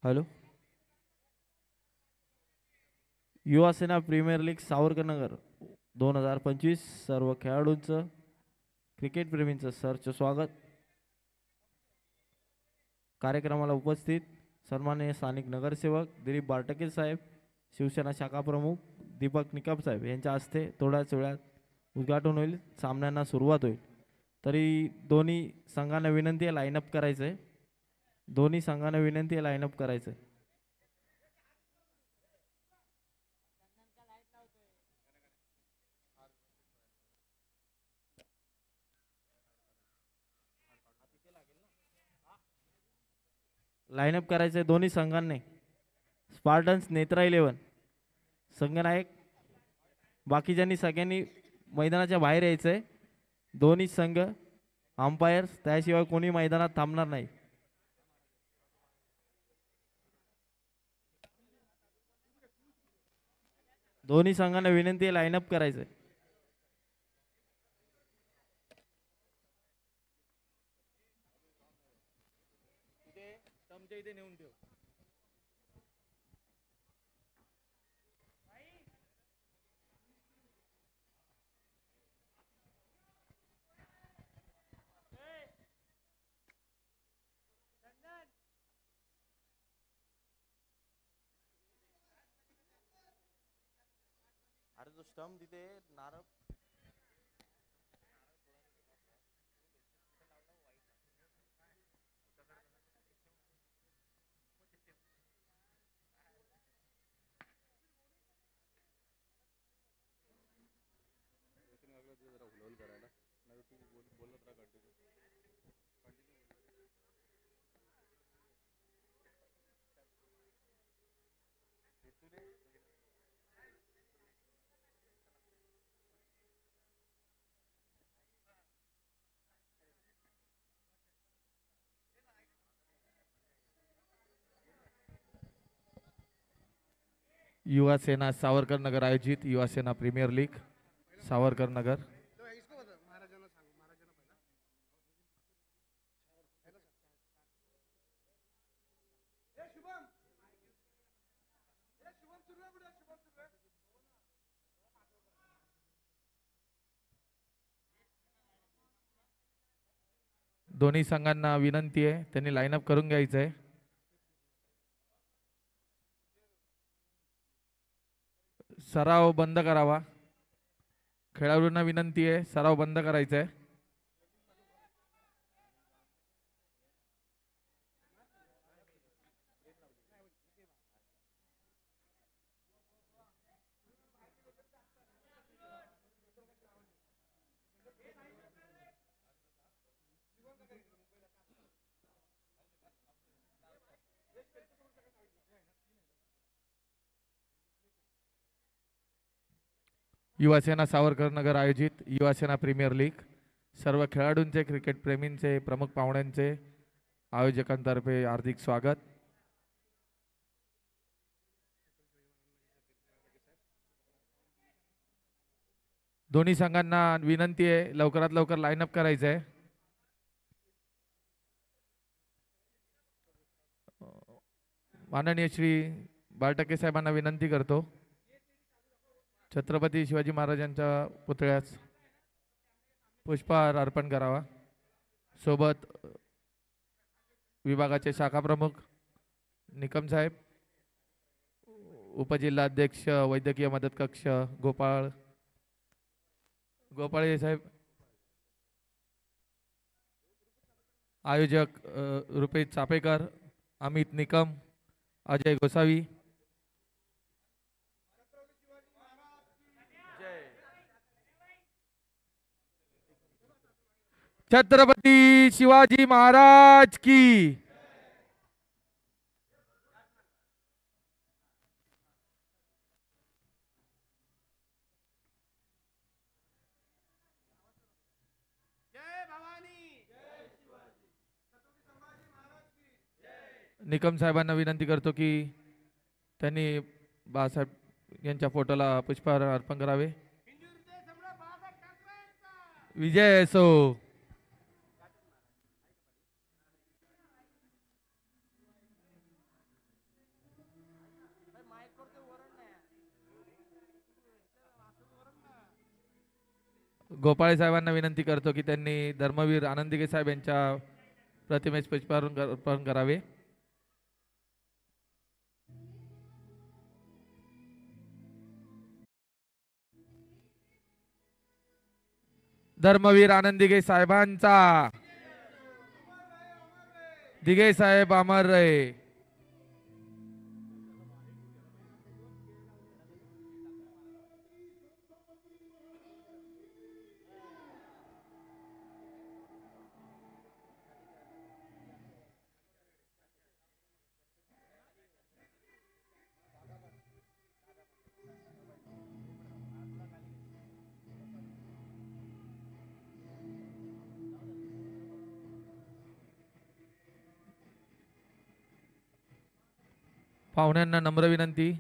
Hello. युवा सेना premier league Savarkarnagar 2025 सर्व खेळाडूंचं क्रिकेट प्रेमींचं सरचं स्वागत. कार्यक्रमाला उपस्थित सन्माननीय स्थानिक नगरसेवक दिलीप बारटके साहेब, शिवसेना शाखा प्रमुख दीपक निकम साहेब यांच्या हस्ते थोड्याच वेळात उद्घाटन होईल. सामन्यांना सुरुवात होईल. तरी दोन्ही संघांना विनंती आहे लाईनअप करायचं आहे. दोन्ही संघांना विनंती आहे लाईनअप करायचं आहे. लाईनअप करायचं आहे दोन्ही संघांनी. स्पार्टन्स नेत्रा 11 संघनायक, बाकीच्यांनी सगळ्यांनी मैदानाच्या बाहेर यायचं आहे. दोन्ही संघ अंपायर्स त्याशिवाय कोणी मैदानात थांबणार नाही. दोन्ही संघांना विनंती आहे लाईनअप करायचं आहे. इथे नेऊन ठेव. अरे तो स्टंप तिथे नारळ युवा सेना सावरकर नगर आयोजित युवा सेना प्रीमियर लीग सावरकर नगर. दोन्ही संघांना विनंती आहे त्यांनी लाईनअप करून घ्यायचं आहे. सराव बंद करावा. खेळाडूंना विनंती आहे सराव बंद करायचा आहे. युवासेना सावरकर नगर आयोजित युवासेना प्रीमियर लीग सर्व खेळाडूंचे क्रिकेट प्रेमींचे प्रमुख पाहुण्यांचे आयोजकांतर्फे हार्दिक स्वागत. दोन्ही संघांना विनंती आहे लवकरात लवकर लाईनअप करायचं आहे. माननीय श्री बारटके साहेबांना विनंती करतो छत्रपती शिवाजी महाराजांच्या पुतळ्यास पुष्पहार अर्पण करावा. सोबत विभागाचे शाखा प्रमुख निकम साहेब, उपजिल्हाध्यक्ष वैद्यकीय मदत कक्ष गोपाळे साहेब, आयोजक रुपेश चापेकर, अमित निकम, अजय गोसावी. छत्रपती शिवाजी महाराज की. निकम साहेबांना विनंती करतो की त्यांनी बाळासाहेब यांच्या फोटोला पुष्पहार अर्पण करावे. विजय असो. गोपाळे साहेबांना विनंती करतो की त्यांनी धर्मवीर आनंदिगे साहेब यांच्या प्रतिमेस पुष्पार्पण अर्पण करावे. धर्मवीर आनंदिगे साहेबांचा. दिघे साहेब अमर रहे. पाहुण्यांना नम्र विनंती,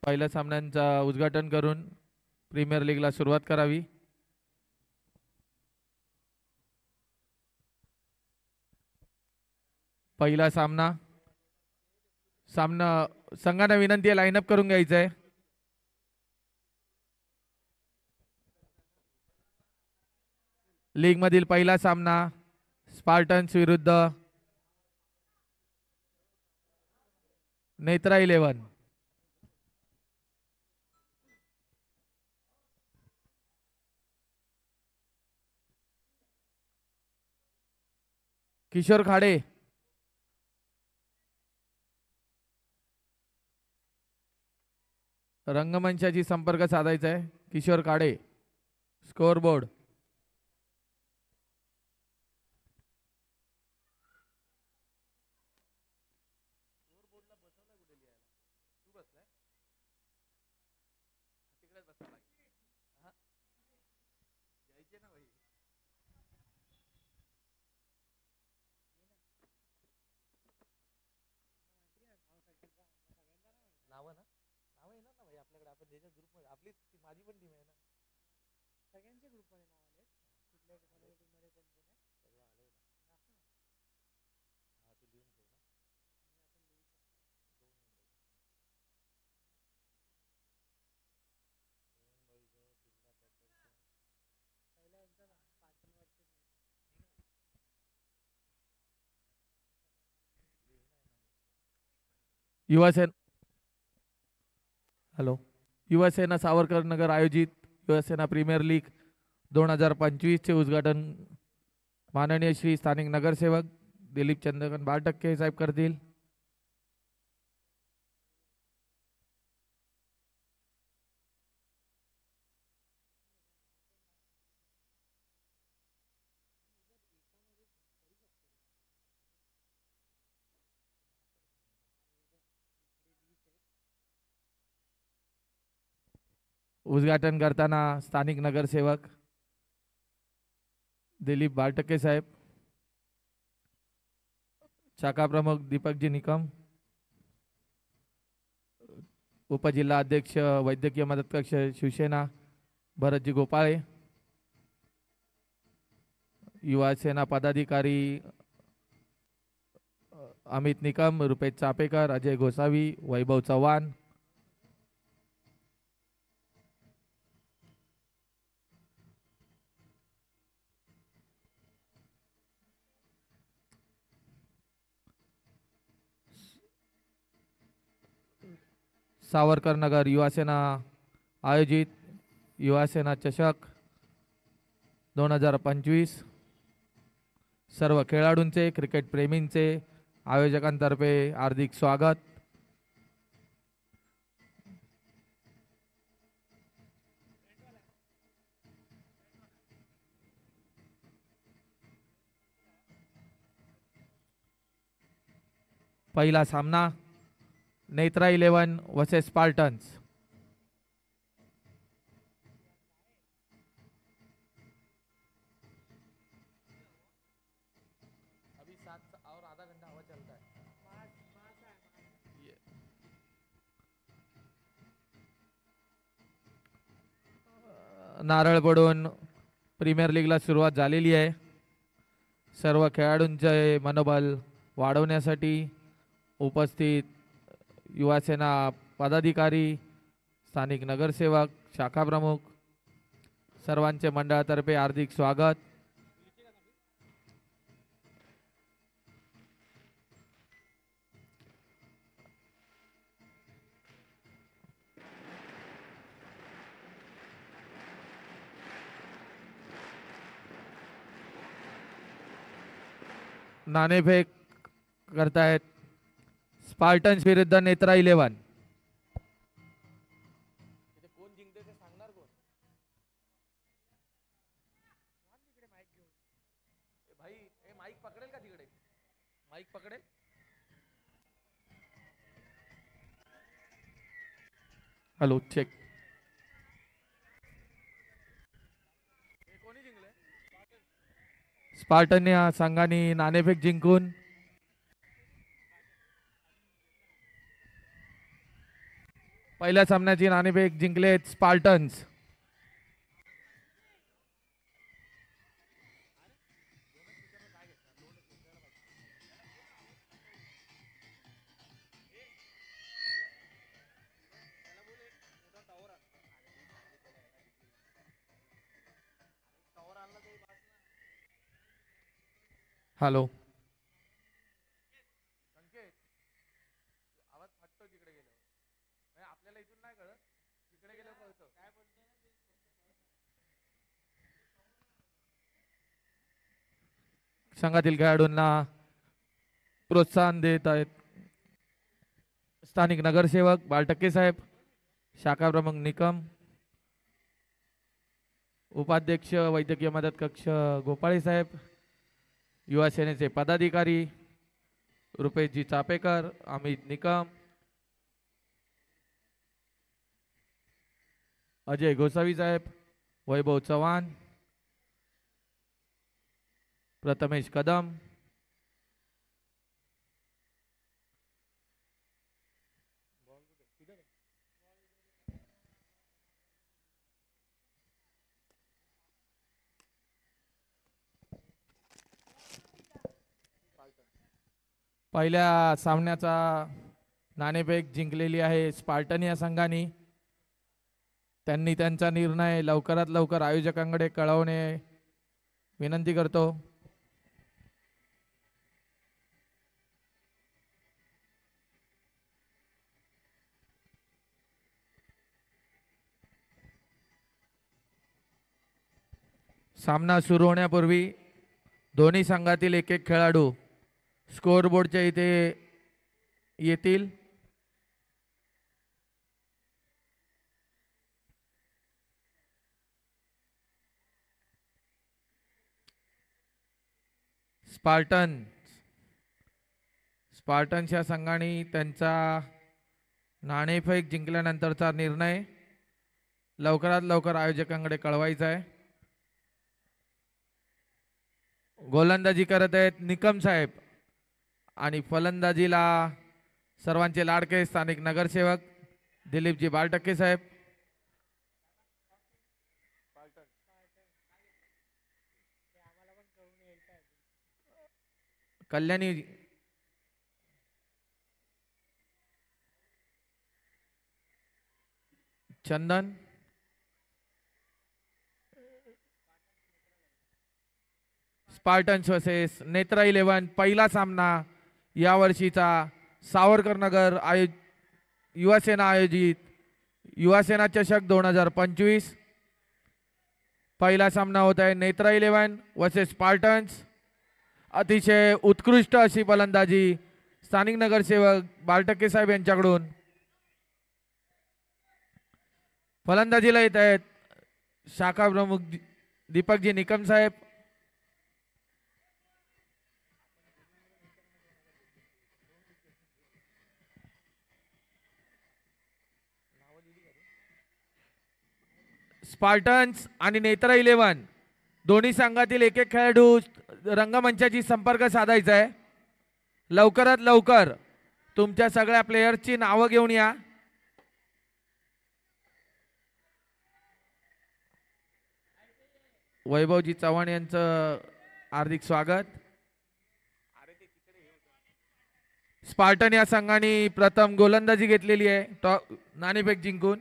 पहिल्या सामन्यांचा उद्घाटन करून प्रीमियर लीगला सुरुवात करावी. पहिला सामना संघांना विनंती आहे लाईनअप करून घ्यायचं आहे. लीग मधील पहिला सामना स्पार्टन्स विरुद्ध नेत्रा 11. किशोर खाडे, रंगमंचाशी संपर्क साधायचा आहे. Kishore Khade, score board. युवासेना सावरकर नगर आयोजित युवासेना प्रीमियर लीग 2025 चे उद्घाटन माननीय श्री स्थानिक नगरसेवक दिलीप चंद्रकांत बारटक्के साहेब करतील. उद्घाटन करताना स्थानिक नगरसेवक दिलीप बारटक्के साहेब, शाखा प्रमुख दीपकजी निकम, उपजिल्हा अध्यक्ष वैद्यकीय मदत कक्ष शिवसेना भरतजी गोपाळे, युवा सेना पदाधिकारी अमित निकम, रुपेश चापेकर, अजय गोसावी, वैभव चव्हाण, सावरकर नगर युवासेना आयोजित युवासेना चषक 2025 सर्व खेळाडूंचे, क्रिकेट प्रेमींचे आयोजकांतर्फे हार्दिक स्वागत. पहिला सामना नेत्रा 11 वर्सेस स्पार्टन्स. नारळ पडून प्रीमियर लीगला सुरुवात झालेली आहे. सर्व खेळाडूंचे मनोबल वाढवण्यासाठी उपस्थित युवासेना पदाधिकारी, स्थानिक नगरसेवक, शाखा प्रमुख सर्वांचे मंडळातर्फे हार्दिक स्वागत. नाणेफेक करतायत स्पार्टन्स विरुद्ध नेत्रा 11. कोण जिंकते ते सांगणार कोण? भाई ए माईक पकडेल का तिकडे? माईक पकडेल? Hello check. कोणी जिंकले? स्पार्टन या संघाने नाणेफेक जिंकून पहिल्या सामन्याची नाणेफेक जिंकलेत स्पार्टन्स. हॅलो आवाज फाटतो तिकडे गेल्यावर. आपल्याला इथून नाही कळत, तिकडे गेल्यावर कळतं. काय बोलते संघातील खेळाडूंना प्रोत्साहन देत आहेत स्थानिक नगरसेवक बालटक्के साहेब, शाखा प्रमुख निकम, उपाध्यक्ष वैद्यकीय मदत कक्ष गोपाळे साहेब, युवा सेनेचे पदाधिकारी रुपेशजी चापेकर, अमित निकम, अजय गोसावी साहेब, वैभव चव्हाण, प्रथमेश कदम, पहिल्या सामन्याचा नाणेफेक जिंकलेली आहे स्पार्टन या संघाने. त्यांनी त्यांचा निर्णय लवकरात लवकर आयोजकांकडे कळवणे विनंती करतो. सामना सुरू होण्यापूर्वी दोन्ही संघातील एक एक खेळाडू स्कोअरबोर्डच्या इथे येतील. स्पार्टन्स या संघाने त्यांचा नाणेफेक जिंकल्यानंतरचा निर्णय लवकरात लवकर आयोजकांकडे कळवायचा आहे. गोलंदाजी करत आहेत निकम साहेब आणि फलंदाजीला सर्वांचे लाडके स्थानिक नगरसेवक दिलीपजी बालटक्के साहेब. कल्याणी चंदन, स्पार्टन्स वर्सेस नेत्रा 11 पहिला सामना यावर्षीचा सावरकर नगर युवासेना आयोजित युवासेना चषक 2025 पहिला सामना होत आहे. Netra 11 versus Spartans. अतिशय उत्कृष्ट अशी फलंदाजी स्थानिक नगरसेवक बालटक्के साहेब यांच्याकडून. फलंदाजीला येत आहेत शाखा प्रमुख दीपकजी निकम साहेब. स्पार्टन्स आणि नेत्रा 11 दोन्ही संघातील एक एक खेळाडू रंगमंचाची संपर्क साधायचा आहे. लवकरात लवकर तुमच्या सगळ्या प्लेयर्सची नावं घेऊन या. वैभवजी चव्हाण यांचं हार्दिक स्वागत. स्पार्टन या संघाने प्रथम गोलंदाजी घेतलेली आहे नाणेफेक जिंकून.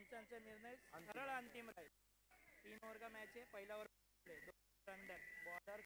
पंचांचा निर्णय सरळ अंतिम राहील. 3 ओव्हर का मॅच आहे. पहिला ओव्हर बॉर्डर